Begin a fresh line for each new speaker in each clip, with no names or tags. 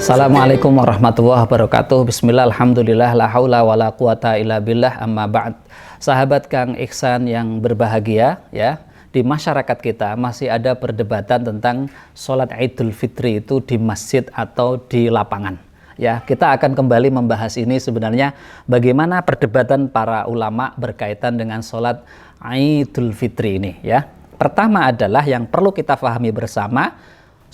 Assalamualaikum warahmatullahi wabarakatuh. Bismillah, alhamdulillah, la haula wa la quwata illa billah, amma ba'd. Sahabat Kang Ihsan yang berbahagia, ya, di masyarakat kita masih ada perdebatan tentang sholat Idul Fitri itu di masjid atau di lapangan. Ya, kita akan kembali membahas ini sebenarnya bagaimana perdebatan para ulama berkaitan dengan sholat Idul Fitri ini, ya. Pertama adalah yang perlu kita pahami bersama,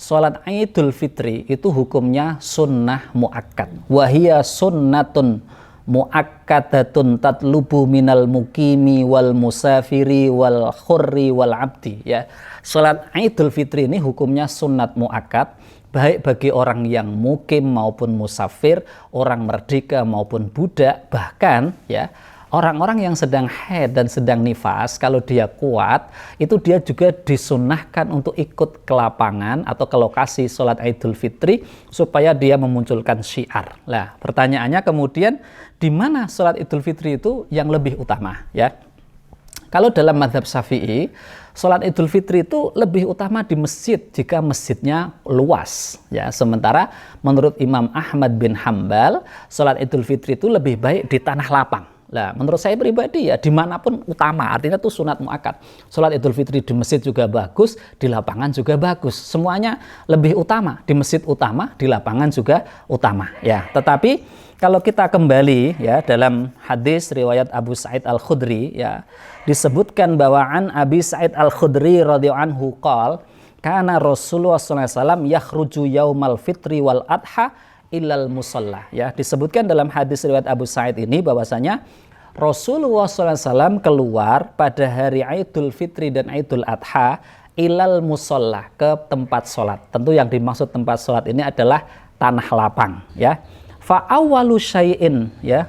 sholat Idul Fitri itu hukumnya sunnah muakkad. Wahia sunnatun muakkadatun tatlubu minal mukimi wal musafiri wal khurri wal abdi. Ya, sholat Idul Fitri ini hukumnya sunnat muakkad, baik bagi orang yang mukim maupun musafir, orang merdeka maupun budak, bahkan ya orang-orang yang sedang haid dan sedang nifas, kalau dia kuat, itu dia juga disunnahkan untuk ikut ke lapangan atau ke lokasi sholat Idul Fitri supaya dia memunculkan syiar. Nah, pertanyaannya kemudian, di mana sholat Idul Fitri itu yang lebih utama? Ya, kalau dalam mazhab Syafi'i, sholat Idul Fitri itu lebih utama di masjid jika masjidnya luas. Ya, sementara menurut Imam Ahmad bin Hambal, sholat Idul Fitri itu lebih baik di tanah lapang. Nah, menurut saya pribadi ya dimanapun utama, artinya itu sunat muakkad. Sholat Idul Fitri di masjid juga bagus, di lapangan juga bagus. Semuanya lebih utama, di masjid utama, di lapangan juga utama. Ya, tetapi kalau kita kembali ya dalam hadis riwayat Abu Sa'id Al-Khudri, ya disebutkan bahwa an Abi Sa'id Al-Khudri radhiyallahu anhu qala kana Rasulullah sallallahu alaihi wasallam yakhruju yaumal fitri wal adha ilal musalla. Ya, disebutkan dalam hadis riwayat Abu Sa'id ini bahwasanya Rasulullah SAW keluar pada hari Idul Fitri dan Idul Adha ilal musalla, ke tempat sholat. Tentu yang dimaksud tempat sholat ini adalah tanah lapang. Ya, fa awwalu syai'in ya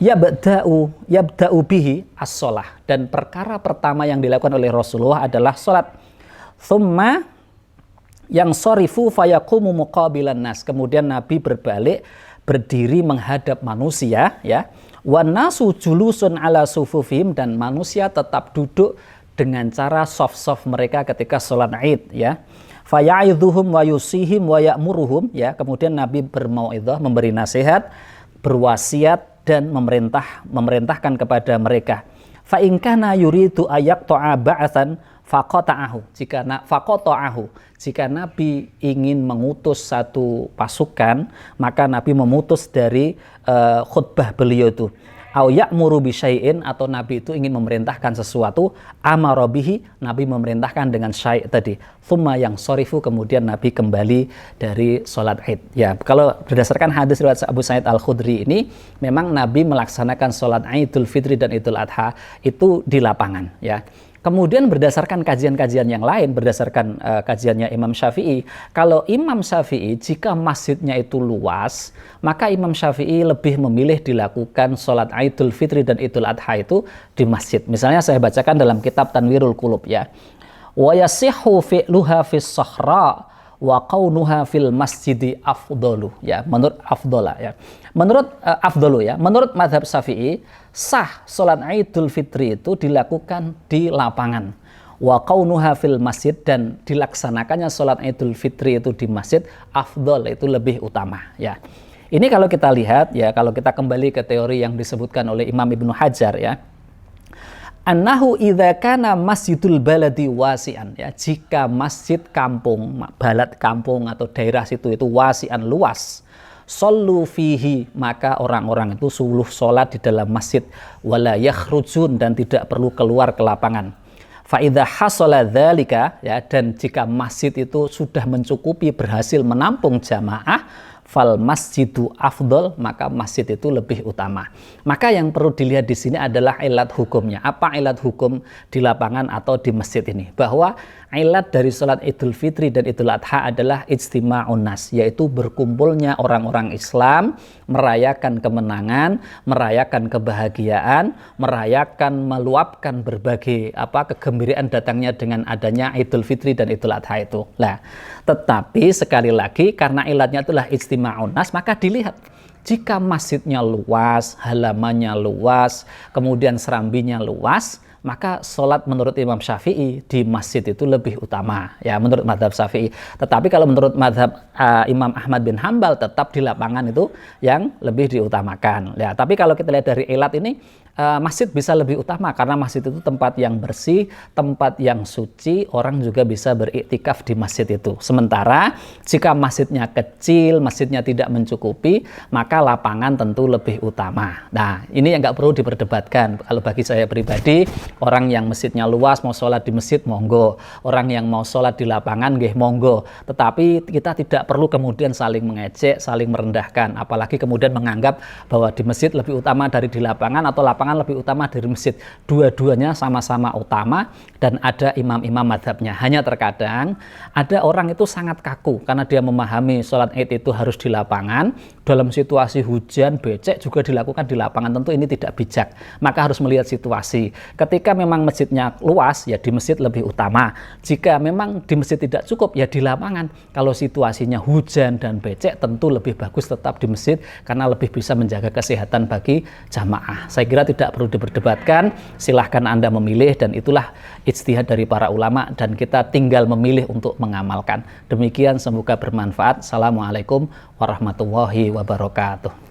yabda'u bihi as-sholah, dan perkara pertama yang dilakukan oleh Rasulullah adalah sholat. Thumma yang sorifu fayakumu muqabilan nas, kemudian Nabi berbalik berdiri menghadap manusia, ya, wan nasu julusun ala sufufihim, dan manusia tetap duduk dengan cara soft mereka ketika sholat Id, ya. Faya'idhuhum wa yusihim wa ya'muruhum, ya, kemudian Nabi bermau'idhah, memberi nasihat, berwasiat, dan memerintahkan kepada mereka. Fa in kana yuridu ayaqta'a ba'atsan faqata'ahu, jika Nabi ingin mengutus satu pasukan, maka Nabi memutus dari khutbah beliau itu. Au ya'muru bi syai'in, atau Nabi itu ingin memerintahkan sesuatu, amara bihi, Nabi memerintahkan dengan syai' tadi. Tsumma yang sorifu, kemudian Nabi kembali dari sholat Id. Ya, kalau berdasarkan hadis riwayat Abu Sa'id Al-Khudri ini, memang Nabi melaksanakan sholat Idul Fitri dan Idul Adha itu di lapangan, ya. Kemudian berdasarkan kajian-kajian yang lain, berdasarkan kajiannya Imam Syafi'i, kalau Imam Syafi'i jika masjidnya itu luas, maka Imam Syafi'i lebih memilih dilakukan sholat Idul Fitri dan Idul Adha itu di masjid. Misalnya saya bacakan dalam kitab Tanwirul Qulub, ya. Wa yasihhu fi'luha fis sahra wa qaunuha fil masjidi afdalu, ya, menurut afdala, ya. Menurut afdalu, ya, menurut mazhab Syafi'i, sah sholat Idul Fitri itu dilakukan di lapangan. Wa qaunuha fil masjid, dan dilaksanakannya sholat Idul Fitri itu di masjid afdal, itu lebih utama, ya. Ini kalau kita lihat, ya, kalau kita kembali ke teori yang disebutkan oleh Imam Ibnu Hajar, ya, annahu idza kana masjidul baladi wasi'an, ya, jika masjid kampung, balad kampung atau daerah situ itu wasi'an, luas, shollu fihi, maka orang-orang itu suluh sholat di dalam masjid, wala yakhrujun, dan tidak perlu keluar ke lapangan. Fa idza hasala dzalika, ya, dan jika masjid itu sudah mencukupi, berhasil menampung jamaah, fal masjidu afdol, maka masjid itu lebih utama. Maka yang perlu dilihat di sini adalah ilat hukumnya. Apa ilat hukum di lapangan atau di masjid ini? Bahwa ilat dari sholat Idul Fitri dan Idul Adha adalah ijtima'un nas, yaitu berkumpulnya orang-orang Islam merayakan kemenangan, merayakan kebahagiaan, merayakan, meluapkan berbagai kegembiraan datangnya dengan adanya Idul Fitri dan Idul Adha itu. Nah, tetapi sekali lagi karena ilatnya itulah ijtima'un nas, maka dilihat jika masjidnya luas, halamannya luas, kemudian serambinya luas, maka sholat menurut Imam Syafi'i di masjid itu lebih utama, ya menurut madhab Syafi'i. Tetapi kalau menurut madhab Imam Ahmad bin Hambal, tetap di lapangan itu yang lebih diutamakan. Ya, tapi kalau kita lihat dari ilat ini, masjid bisa lebih utama karena masjid itu tempat yang bersih, tempat yang suci, orang juga bisa beriktikaf di masjid itu. Sementara jika masjidnya kecil, masjidnya tidak mencukupi, maka lapangan tentu lebih utama. Nah, ini yang nggak perlu diperdebatkan. Kalau bagi saya pribadi, orang yang masjidnya luas mau sholat di masjid, monggo. Orang yang mau sholat di lapangan, nggih monggo. Tetapi kita tidak perlu kemudian saling mengejek, saling merendahkan. Apalagi kemudian menganggap bahwa di masjid lebih utama dari di lapangan, atau lapangan lebih utama dari masjid. Dua-duanya sama-sama utama dan ada imam-imam madhabnya. Hanya terkadang ada orang itu sangat kaku karena dia memahami sholat Id itu harus di lapangan. Dalam situasi hujan, becek juga dilakukan di lapangan. Tentu ini tidak bijak. Maka harus melihat situasi. Ketika memang masjidnya luas, ya di masjid lebih utama. Jika memang di masjid tidak cukup, ya di lapangan. Kalau situasinya hujan dan becek, tentu lebih bagus tetap di masjid karena lebih bisa menjaga kesehatan bagi jamaah. Saya kira tidak perlu diperdebatkan, silahkan Anda memilih, dan itulah ijtihad dari para ulama dan kita tinggal memilih untuk mengamalkan. Demikian, semoga bermanfaat. Assalamualaikum warahmatullahi wabarakatuh.